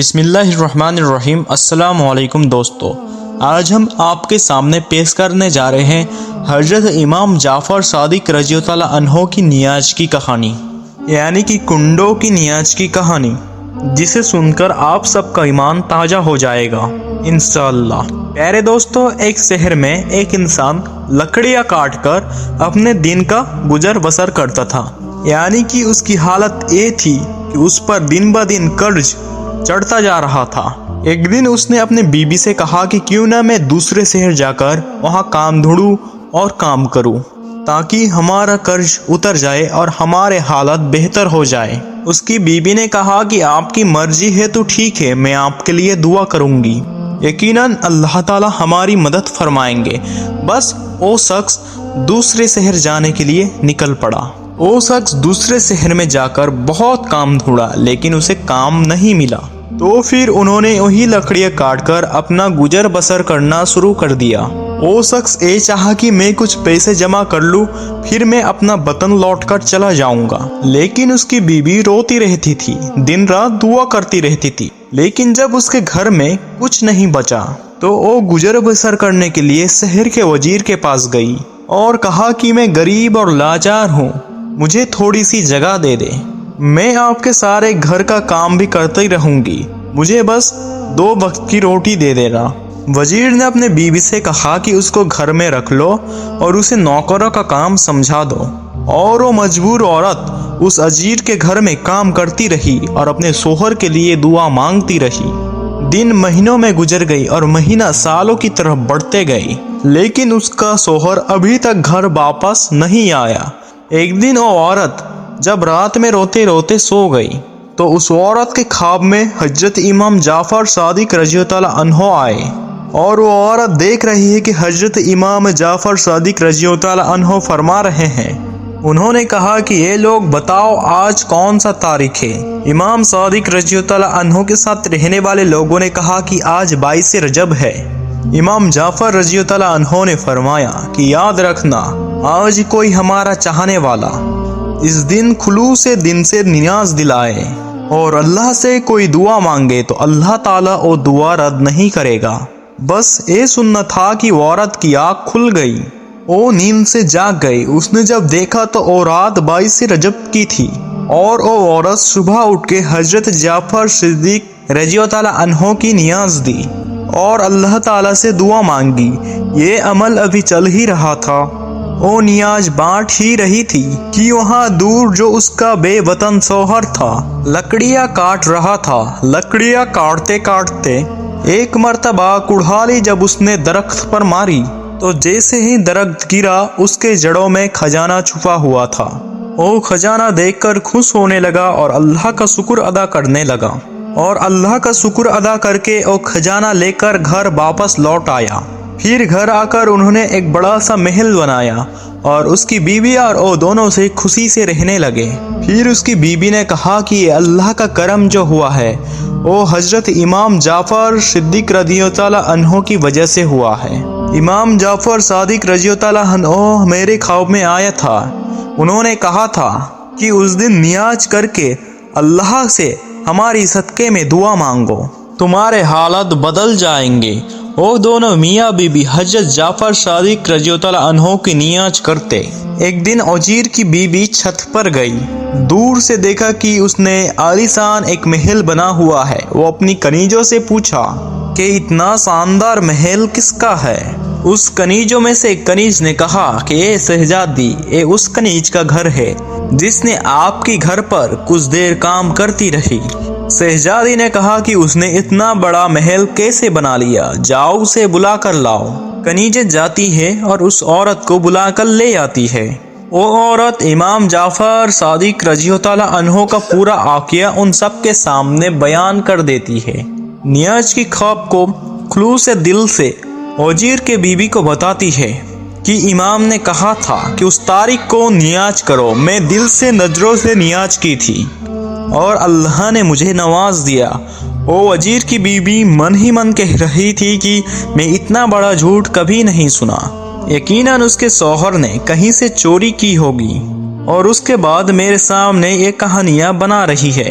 بسم اللہ الرحمن الرحیم۔ السلام علیکم دوستو، آج ہم آپ کے سامنے پیش کرنے جا رہے ہیں حضرت امام جعفر صادق رضی اللہ تعالیٰ عنہ کی نیاز کی کہانی، یعنی کہ کنڈوں کی نیاز کی کہانی، جسے سن کر آپ سب کا ایمان تازہ ہو جائے گا انشاءاللہ۔ پیارے دوستو، ایک شہر میں ایک انسان لکڑیاں کاٹ کر اپنے دن کا گزر بسر کرتا تھا، یعنی کہ اس کی حالت یہ تھی کہ اس پر دن بہ دن قرض چڑھتا جا رہا تھا۔ ایک دن اس نے اپنے بیوی سے کہا کہ کیوں نہ میں دوسرے شہر جا کر وہاں کام ڈھونڈوں اور کام کروں تاکہ ہمارا قرض اتر جائے اور ہمارے حالت بہتر ہو جائے۔ اس کی بیوی نے کہا کہ آپ کی مرضی ہے تو ٹھیک ہے، میں آپ کے لیے دعا کروں گی، یقیناً اللہ تعالی ہماری مدد فرمائیں گے۔ بس وہ شخص دوسرے شہر جانے کے لیے نکل پڑا۔ وہ شخص دوسرے شہر میں جا کر بہت کام ڈھونڈا، لیکن اسے کام نہیں ملا۔ تو پھر انہوں نے وہی لکڑیاں کاٹ کر اپنا گزر بسر کرنا شروع کر دیا۔ وہ شخص یہ چاہا کہ میں کچھ پیسے جمع کر لوں، پھر میں اپنا وطن لوٹ کر چلا جاؤں گا، لیکن اس کی بیوی روتی رہتی تھی، دن رات دعا کرتی رہتی تھی۔ لیکن جب اس کے گھر میں کچھ نہیں بچا تو وہ گزر بسر کرنے کے لیے شہر کے وزیر کے پاس گئی اور کہا کہ میں غریب اور لاچار ہوں، مجھے تھوڑی سی جگہ دے دے، میں آپ کے سارے گھر کا کام بھی کرتی رہوں گی، مجھے بس 2 وقت کی روٹی دے دینا۔ وزیر نے اپنے بیوی سے کہا کہ اس کو گھر میں رکھ لو اور اسے نوکروں کا کام سمجھا دو، اور وہ مجبور عورت اس اجیر کے گھر میں کام کرتی رہی اور اپنے شوہر کے لیے دعا مانگتی رہی۔ دن مہینوں میں گزر گئی اور مہینہ سالوں کی طرف بڑھتے گئے، لیکن اس کا شوہر ابھی تک گھر واپس نہیں آیا۔ ایک دن وہ عورت جب رات میں روتے روتے سو گئی تو اس عورت کے خواب میں حضرت امام جعفر صادق رضی اللہ تعالیٰ عنہ آئے، اور وہ عورت دیکھ رہی ہے کہ حضرت امام جعفر صادق رضی اللہ تعالیٰ عنہ فرما رہے ہیں۔ انہوں نے کہا کہ یہ لوگ بتاؤ آج کون سا تاریخ ہے؟ امام صادق رضی اللہ تعالیٰ عنہ کے ساتھ رہنے والے لوگوں نے کہا کہ آج 22 رجب ہے۔ امام جعفر رضی اللہ تعالیٰ عنہ نے فرمایا کہ یاد رکھنا، آج کوئی ہمارا چاہنے والا اس دن خلوص دن سے نیاز دلائے اور اللہ سے کوئی دعا مانگے تو اللہ تعالیٰ وہ دعا رد نہیں کرے گا۔ بس یہ سننا تھا کہ وہ عورت کی آنکھ کھل گئی، وہ نیند سے جاگ گئی۔ اس نے جب دیکھا تو وہ رات 22 رجب کی تھی، اور وہ عورت صبح اٹھ کے حضرت جعفر صدیق رضی اللہ تعالیٰ عنہ کی نیاز دی اور اللہ تعالیٰ سے دعا مانگی۔ یہ عمل ابھی چل ہی رہا تھا، وہ نیاز بانٹ ہی رہی تھی کہ وہاں دور جو اس کا بے وطن شوہر تھا لکڑیاں کاٹ رہا تھا۔ لکڑیاں کاٹتے کاٹتے ایک مرتبہ کڑھالی جب اس نے درخت پر ماری تو جیسے ہی درخت گرا اس کے جڑوں میں خزانہ چھپا ہوا تھا۔ وہ خزانہ دیکھ کر خوش ہونے لگا اور اللہ کا شکر ادا کرنے لگا، اور اللہ کا شکر ادا کر کے وہ خزانہ لے کر گھر واپس لوٹ آیا۔ پھر گھر آ کر انہوں نے ایک بڑا سا محل بنایا اور اس کی بیوی اور وہ دونوں سے خوشی سے رہنے لگے۔ پھر اس کی بیوی نے کہا کہ یہ اللہ کا کرم جو ہوا ہے وہ حضرت امام جعفر صدیق رضی اللہ تعالیٰ عنہ کی وجہ سے ہوا ہے۔ امام جعفر صادق رضی اللہ تعالیٰ عنہ میرے خواب میں آیا تھا، انہوں نے کہا تھا کہ اس دن نیاز کر کے اللہ سے ہماری صدقے میں دعا مانگو، تمہارے حالات بدل جائیں گے۔ وہ دونوں میاں بی بی حضرت جعفر صادق رضی اللہ تعالیٰ عنہ کی نیاز کرتے۔ ایک دن وزیر کی بیوی چھت پر گئی، دور سے دیکھا کہ اس نے عالیشان ایک محل بنا ہوا ہے۔ وہ اپنی کنیجوں سے پوچھا کہ اتنا شاندار محل کس کا ہے؟ اس کنیجوں میں سے ایک کنیج نے کہا کہ اے شہزادی، یہ اس کنیج کا گھر ہے جس نے آپ کے گھر پر کچھ دیر کام کرتی رہی۔ شہزادی نے کہا کہ اس نے اتنا بڑا محل کیسے بنا لیا؟ جاؤ اسے بلا کر لاؤ۔ کنیجیں جاتی ہے اور اس عورت کو بلا کر لے آتی ہے۔ وہ عورت امام جعفر صادق رضی اللہ تعالیٰ عنہ کا پورا واقعہ ان سب کے سامنے بیان کر دیتی ہے۔ نیاز کی خواب کو خلوص دل سے وزیر کے بیوی کو بتاتی ہے کہ امام نے کہا تھا کہ اس تاریخ کو نیاز کرو، میں دل سے نظروں سے نیاز کی تھی اور اللہ نے مجھے نواز دیا۔ وہ وزیر کی بیوی من ہی من کہہ رہی تھی کہ میں اتنا بڑا جھوٹ کبھی نہیں سنا، یقیناً اس کے شوہر نے کہیں سے چوری کی ہوگی اور اس کے بعد میرے سامنے یہ کہانیاں بنا رہی ہے۔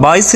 22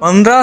15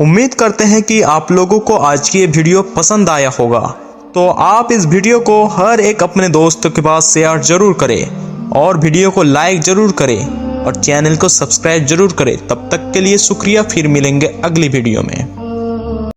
امید کرتے ہیں کہ آپ لوگوں کو آج کی یہ ویڈیو پسند آیا ہوگا، تو آپ اس ویڈیو کو ہر ایک اپنے دوست کے پاس شیئر ضرور کریں اور ویڈیو کو لائک ضرور کریں اور چینل کو سبسکرائب ضرور کریں۔ تب تک کے لیے شکریہ، پھر ملیں گے اگلی ویڈیو میں۔